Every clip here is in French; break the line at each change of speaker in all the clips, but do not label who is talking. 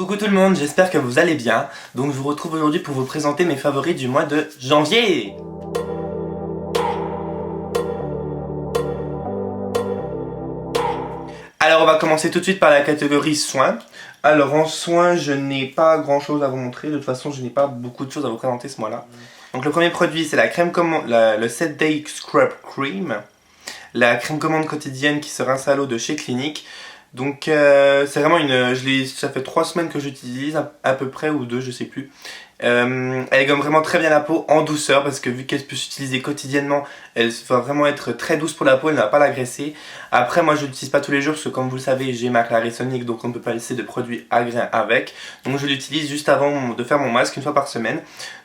Coucou tout le monde, j'espère que vous allez bien. Donc je vous retrouve aujourd'hui pour vous présenter mes favoris du mois de janvier. Alors on va commencer tout de suite par la catégorie soins. Alors en soins, je n'ai pas grand chose à vous montrer. De toute façon, je n'ai pas beaucoup de choses à vous présenter ce mois-là. Donc le premier produit, c'est la crème commande, le 7 Day Scrub Cream. La crème commande quotidienne qui se rince à l'eau de chez Clinique. Donc c'est vraiment ça fait 3 semaines que j'utilise à peu près, ou 2, je sais plus. Elle gomme vraiment très bien la peau en douceur parce que vu qu'elle peut s'utiliser quotidiennement, elle va vraiment être très douce pour la peau, elle ne va pas l'agresser. Après moi je l'utilise pas tous les jours parce que comme vous le savez j'ai ma Clarisonic, donc on ne peut pas laisser de produits agréants avec. Donc je l'utilise juste avant de faire mon masque une fois par semaine.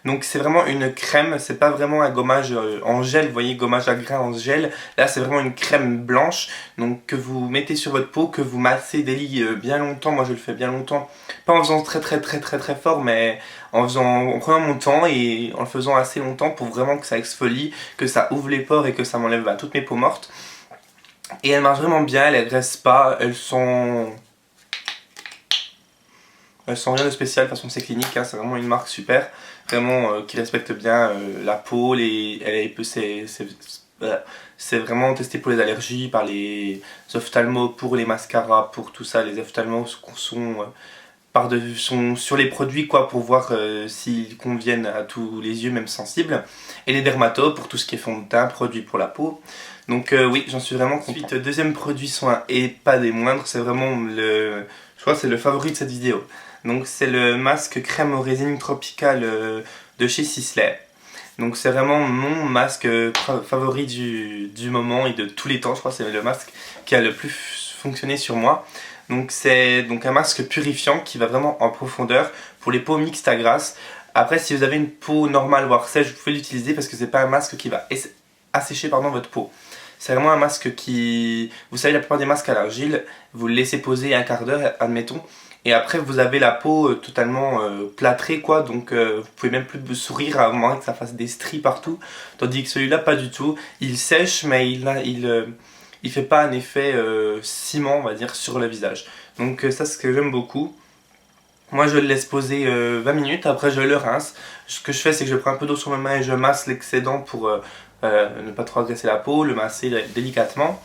Donc c'est vraiment une crème, c'est pas vraiment un gommage en gel, vous voyez, gommage à grains en gel. Là c'est vraiment une crème blanche, donc que vous mettez sur votre peau, que vous massez délit bien longtemps. Moi je le fais bien longtemps, pas en faisant très fort, mais en prenant mon temps et en le faisant assez longtemps pour vraiment que ça exfolie, que ça ouvre les pores et que ça m'enlève toutes mes peaux mortes. Et elle marche vraiment bien, elle agresse pas, elles sont rien de spécial. De toute façon c'est Clinique, hein, c'est vraiment une marque super, vraiment qui respecte bien la peau, c'est vraiment testé pour les allergies, par les ophtalmos, pour les mascaras, pour tout ça. Les ophtalmos sont sur les produits quoi, pour voir s'ils conviennent à tous les yeux, même sensibles. Et les dermatos pour tout ce qui est fond de teint, produits pour la peau. Donc oui, j'en suis vraiment content. Ensuite, deuxième produit soin, et pas des moindres, c'est vraiment je crois que c'est le favori de cette vidéo. Donc c'est le masque crème aux résines tropicales de chez Sisley. Donc c'est vraiment mon masque favori du moment et de tous les temps. Je crois que c'est le masque qui a le plus fonctionné sur moi. Donc c'est un masque purifiant qui va vraiment en profondeur pour les peaux mixtes à grasses. Après si vous avez une peau normale voire sèche, vous pouvez l'utiliser parce que c'est pas un masque qui va assécher votre peau. C'est vraiment un masque qui... Vous savez, la plupart des masques à l'argile, vous le laissez poser un quart d'heure, admettons. Et après vous avez la peau totalement plâtrée quoi, donc vous pouvez même plus sourire à moins que ça fasse des stries partout. Tandis que celui-là pas du tout, il sèche mais il fait pas un effet ciment on va dire sur le visage. Donc ça c'est ce que j'aime beaucoup. Moi je le laisse poser 20 minutes, après je le rince. Ce que je fais c'est que je prends un peu d'eau sur ma main et je masse l'excédent pour ne pas trop agresser la peau, le masser délicatement.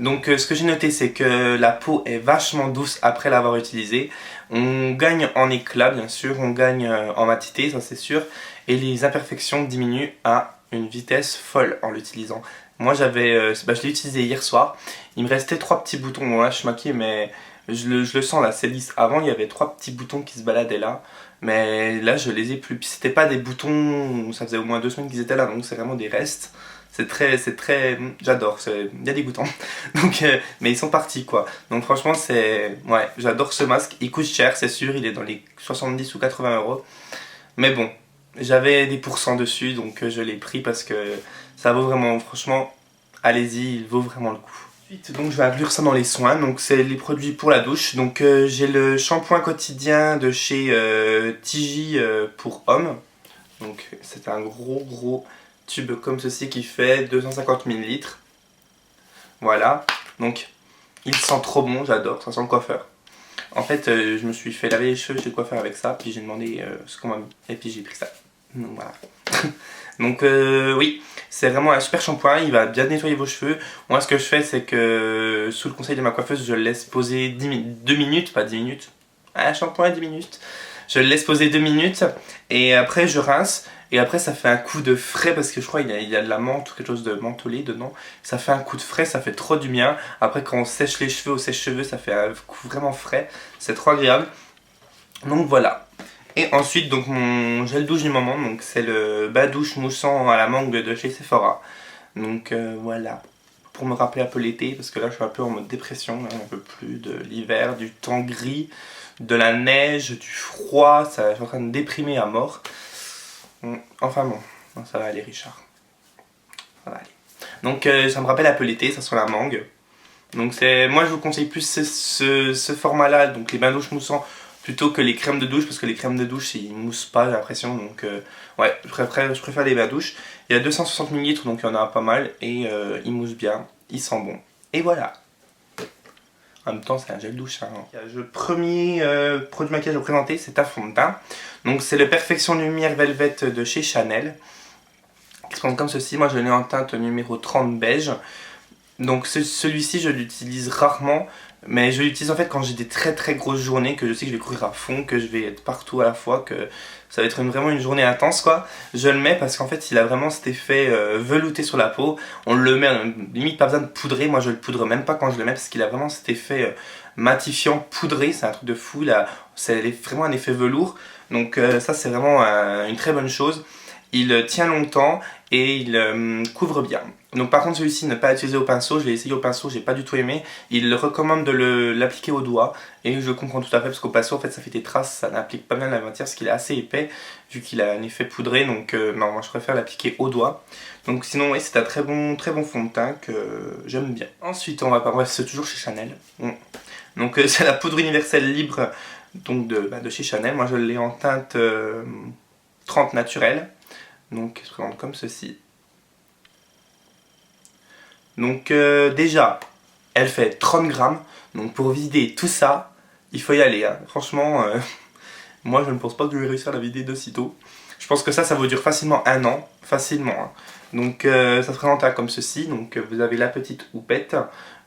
Donc ce que j'ai noté c'est que la peau est vachement douce après l'avoir utilisée. On gagne en éclat bien sûr, on gagne en matité, ça c'est sûr. Et les imperfections diminuent à une vitesse folle en l'utilisant. Moi je l'ai utilisé hier soir, il me restait 3 petits boutons. Bon là je suis maquillée mais je le sens là, c'est lisse. Avant il y avait 3 petits boutons qui se baladaient là. Mais là je les ai plus, puis c'était pas des boutons, ça faisait au moins 2 semaines qu'ils étaient là, donc c'est vraiment des restes. C'est très, j'adore, c'est bien dégoûtant. Donc, mais ils sont partis quoi. Donc franchement ouais, j'adore ce masque. Il coûte cher, c'est sûr, il est dans les 70 ou 80 euros. Mais bon, j'avais des pourcents dessus, donc je l'ai pris parce que ça vaut vraiment, franchement, allez-y, il vaut vraiment le coup. Ensuite, donc je vais inclure ça dans les soins, donc c'est les produits pour la douche. Donc j'ai le shampoing quotidien de chez Tigi pour hommes. Donc c'est un gros tube comme ceci qui fait 250 ml. Voilà, donc il sent trop bon, j'adore, ça sent le coiffeur. En fait, je me suis fait laver les cheveux chez le coiffeur avec ça, puis j'ai demandé ce qu'on m'a mis, et puis j'ai pris ça. Donc voilà. Donc oui, c'est vraiment un super shampoing, il va bien nettoyer vos cheveux. Moi ce que je fais c'est que sous le conseil de ma coiffeuse, je le laisse poser 2 minutes, pas 10 minutes. Un shampoing 10 minutes. Je le laisse poser 2 minutes et après je rince. Et après ça fait un coup de frais parce que je crois qu'il y a de la menthe ou quelque chose de mentholé dedans. Ça fait un coup de frais, ça fait trop du bien. Après quand on sèche les cheveux au sèche-cheveux, ça fait un coup vraiment frais. C'est trop agréable. Donc voilà. Et ensuite donc mon gel douche du moment, donc c'est le bas douche moussant à la mangue de chez Sephora. Donc voilà. Pour me rappeler un peu l'été, parce que là je suis un peu en mode dépression, là, un peu plus de l'hiver, du temps gris, de la neige, du froid, je suis en train de déprimer à mort. Enfin bon, ça va aller Richard. Ça va aller. Donc ça me rappelle un peu l'été, ça sent la mangue. Donc moi je vous conseille plus ce format là, donc les bains douches moussants, plutôt que les crèmes de douche, parce que les crèmes de douche ils moussent pas j'ai l'impression. Donc ouais, je préfère les bains douches. Il y a 260 ml donc il y en a pas mal et il mousse bien, il sent bon. Et voilà. En même temps, c'est un gel douche. Hein. Le premier produit maquillage à vous présenter, c'est un fond de teint. Donc, c'est le Perfection Lumière Velvet de chez Chanel. Qui se présente comme ceci. Moi, je l'ai en teinte numéro 30 beige. Donc, celui-ci, je l'utilise rarement. Mais je l'utilise en fait quand j'ai des très grosses journées, que je sais que je vais courir à fond, que je vais être partout à la fois, que ça va être vraiment une journée intense quoi. Je le mets parce qu'en fait il a vraiment cet effet velouté sur la peau. On le met, limite pas besoin de poudrer, moi je le poudre même pas quand je le mets parce qu'il a vraiment cet effet matifiant poudré, c'est un truc de fou, c'est vraiment un effet velours. Donc ça c'est vraiment une très bonne chose. Il tient longtemps et il couvre bien. Donc par contre celui-ci ne pas utiliser au pinceau, je l'ai essayé au pinceau, j'ai pas du tout aimé. Il recommande de l'appliquer au doigt et je comprends tout à fait parce qu'au pinceau en fait ça fait des traces, ça n'applique pas bien la matière parce qu'il est assez épais vu qu'il a un effet poudré, donc non, moi je préfère l'appliquer au doigt. Donc sinon oui, c'est un très bon fond de teint que j'aime bien. Ensuite on va bref, c'est toujours chez Chanel. Donc c'est la poudre universelle libre donc de chez Chanel, moi je l'ai en teinte 30 naturelle. Donc elle se présente comme ceci. Donc déjà, elle fait 30 grammes. Donc pour vider tout ça, il faut y aller. Hein. Franchement, moi je ne pense pas que je vais réussir à la vider de sitôt. Je pense que ça vous dure facilement 1 an. Facilement. Hein. Donc ça se présente comme ceci. Donc vous avez la petite houppette.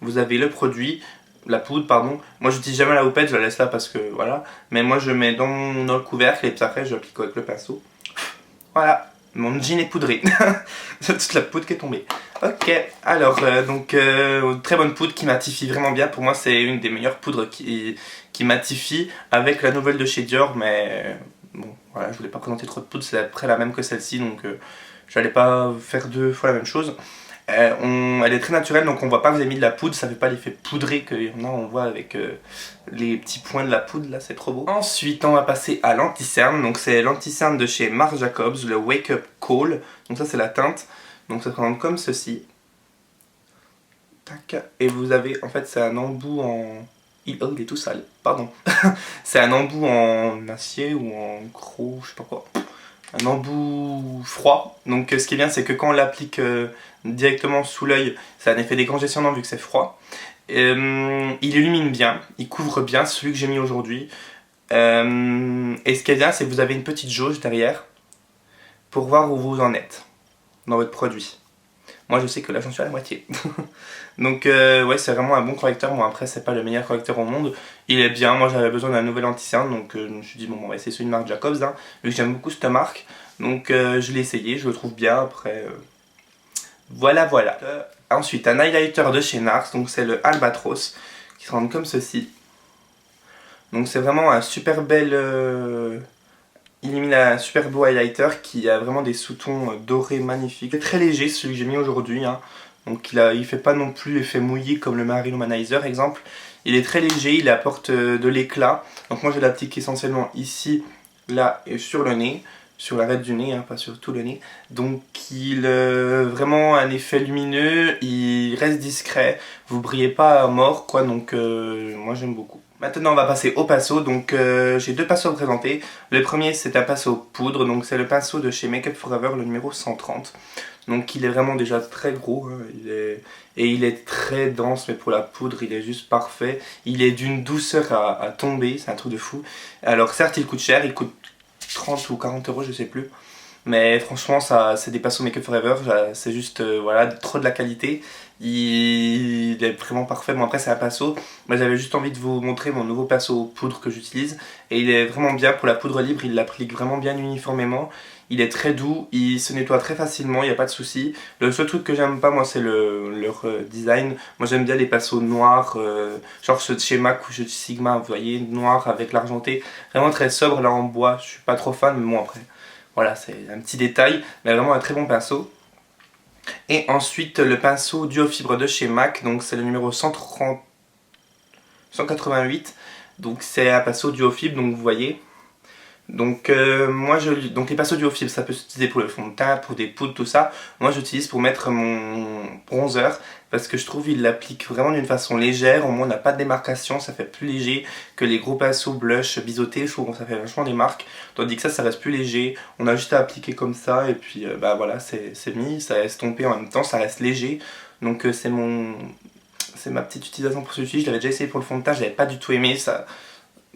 Vous avez le produit. La poudre, pardon. Moi j'utilise jamais la houppette, je la laisse là parce que voilà. Mais moi je mets dans le couvercle et puis après je l'applique avec le pinceau. Voilà. Mon jean est poudré. C'est toute la poudre qui est tombée. Ok, alors très bonne poudre qui matifie vraiment bien. Pour moi c'est une des meilleures poudres qui matifie avec la nouvelle de chez Dior. Mais bon, voilà, je voulais pas présenter trop de poudre, c'est à peu près la même que celle-ci. Donc je n'allais pas faire 2 fois la même chose. Elle est très naturelle, donc on voit pas que vous avez mis de la poudre, ça fait pas l'effet poudré que on voit avec les petits points de la poudre, là c'est trop beau. Ensuite on va passer à l'anti-cerne, donc c'est l'anti-cerne de chez Marc Jacobs, le Wake Up Call, donc ça c'est la teinte, donc ça se présente comme ceci. Tac. Et vous avez, en fait c'est un embout en... Oh il est tout sale, pardon. C'est un embout en acier ou en gros, je sais pas quoi. Un embout froid, donc ce qui est bien c'est que quand on l'applique directement sous l'œil, ça a un effet décongestionnement vu que c'est froid. Il illumine bien, il couvre bien, celui que j'ai mis aujourd'hui. Et ce qui est bien c'est que vous avez une petite jauge derrière pour voir où vous en êtes dans votre produit. Moi je sais que là j'en suis à la moitié. Donc ouais c'est vraiment un bon correcteur. Bon après c'est pas le meilleur correcteur au monde. Il est bien, moi j'avais besoin d'un nouvel anti-cerne. Donc je me suis dit bon on va essayer celui de Marc Jacobs hein, vu que j'aime beaucoup cette marque. Donc je l'ai essayé, je le trouve bien après. Voilà. Ensuite un highlighter de chez NARS. Donc c'est le Albatros qui se rend comme ceci. Donc c'est vraiment un super bel... Il illumine un super beau highlighter qui a vraiment des sous-tons dorés magnifiques. C'est très léger celui que j'ai mis aujourd'hui. Hein. Donc il fait pas non plus effet mouillé comme le Marine Humanizer exemple. Il est très léger, il apporte de l'éclat. Donc moi je l'applique essentiellement ici, là et sur le nez. Sur l'arête du nez, hein, pas sur tout le nez. Donc il vraiment un effet lumineux, il reste discret. Vous brillez pas à mort quoi, donc moi j'aime beaucoup. Maintenant on va passer au pinceau, donc j'ai 2 pinceaux à vous présenter. Le premier c'est un pinceau poudre, donc c'est le pinceau de chez Make Up For Ever, le numéro 130. Donc il est vraiment déjà très gros, hein, il est très dense, mais pour la poudre il est juste parfait. Il est d'une douceur à tomber, c'est un truc de fou. Alors certes il coûte cher, il coûte 30 ou 40 euros je sais plus. Mais franchement c'est des pinceaux Make Up For Ever, c'est juste voilà, trop de la qualité. Il est vraiment parfait. Bon après c'est un pinceau, moi j'avais juste envie de vous montrer mon nouveau pinceau poudre que j'utilise. Et il est vraiment bien pour la poudre libre, il l'applique vraiment bien uniformément. Il est très doux, il se nettoie très facilement, il n'y a pas de souci. Le seul truc que j'aime pas moi c'est leur design. Moi j'aime bien les pinceaux noirs, genre ceux de chez MAC ou ceux de Sigma, vous voyez, noir avec l'argenté. Vraiment très sobre là en bois, je suis pas trop fan mais bon après. Voilà, c'est un petit détail, mais vraiment un très bon pinceau. Et ensuite le pinceau duo fibre de chez MAC, donc c'est le numéro 188. Donc c'est un pinceau duo fibre, donc vous voyez. Donc donc les pinceaux duo fibre ça peut s'utiliser pour le fond de teint, pour des poudres, tout ça. Moi j'utilise pour mettre mon bronzer parce que je trouve il l'applique vraiment d'une façon légère. Au moins on n'a pas de démarcation, ça fait plus léger que les gros pinceaux blush biseautés. Je trouve que ça fait vachement des marques. Tandis que ça reste plus léger. On a juste à appliquer comme ça et puis bah voilà c'est mis, ça estomper en même temps, ça reste léger. Donc c'est c'est ma petite utilisation pour celui-ci. Je l'avais déjà essayé pour le fond de teint, je l'avais pas du tout aimé. Ça...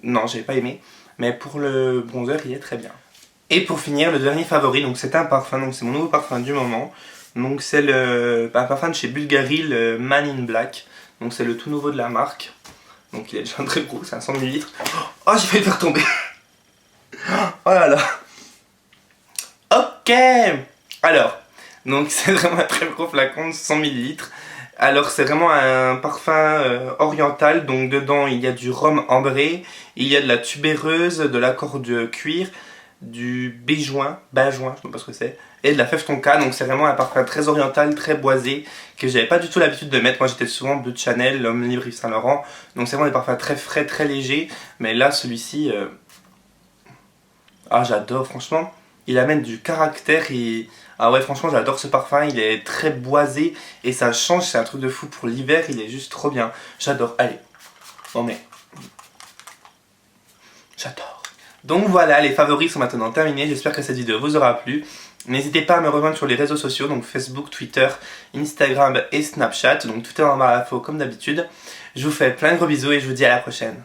Non, j'avais pas aimé. Mais pour le bronzer, il est très bien. Et pour finir, le dernier favori, donc c'est un parfum, donc c'est mon nouveau parfum du moment. Donc c'est un parfum de chez Bulgari, le Man in Black. Donc c'est le tout nouveau de la marque. Donc il est déjà très gros, c'est un 100 ml. Oh, j'ai failli le faire tomber. Oh là là. Ok. Alors, donc c'est vraiment un très gros flacon de 100 ml. Alors c'est vraiment un parfum oriental, donc dedans il y a du rhum ambré, il y a de la tubéreuse, de l'accord de cuir, du bajoin, je sais pas ce que c'est, et de la fève tonka. Donc c'est vraiment un parfum très oriental, très boisé, que j'avais pas du tout l'habitude de mettre. Moi j'étais souvent Bleu de Chanel, L'Homme Libre, Yves Saint Laurent, donc c'est vraiment des parfums très frais, très légers. Mais là celui-ci, ah j'adore franchement, il amène du caractère et... Ah ouais, franchement j'adore ce parfum, il est très boisé et ça change, c'est un truc de fou pour l'hiver, il est juste trop bien. J'adore, allez, bon mais... J'adore. Donc voilà, les favoris sont maintenant terminés, j'espère que cette vidéo vous aura plu. N'hésitez pas à me rejoindre sur les réseaux sociaux, donc Facebook, Twitter, Instagram et Snapchat, donc tout est en barre d'infos comme d'habitude. Je vous fais plein de gros bisous et je vous dis à la prochaine.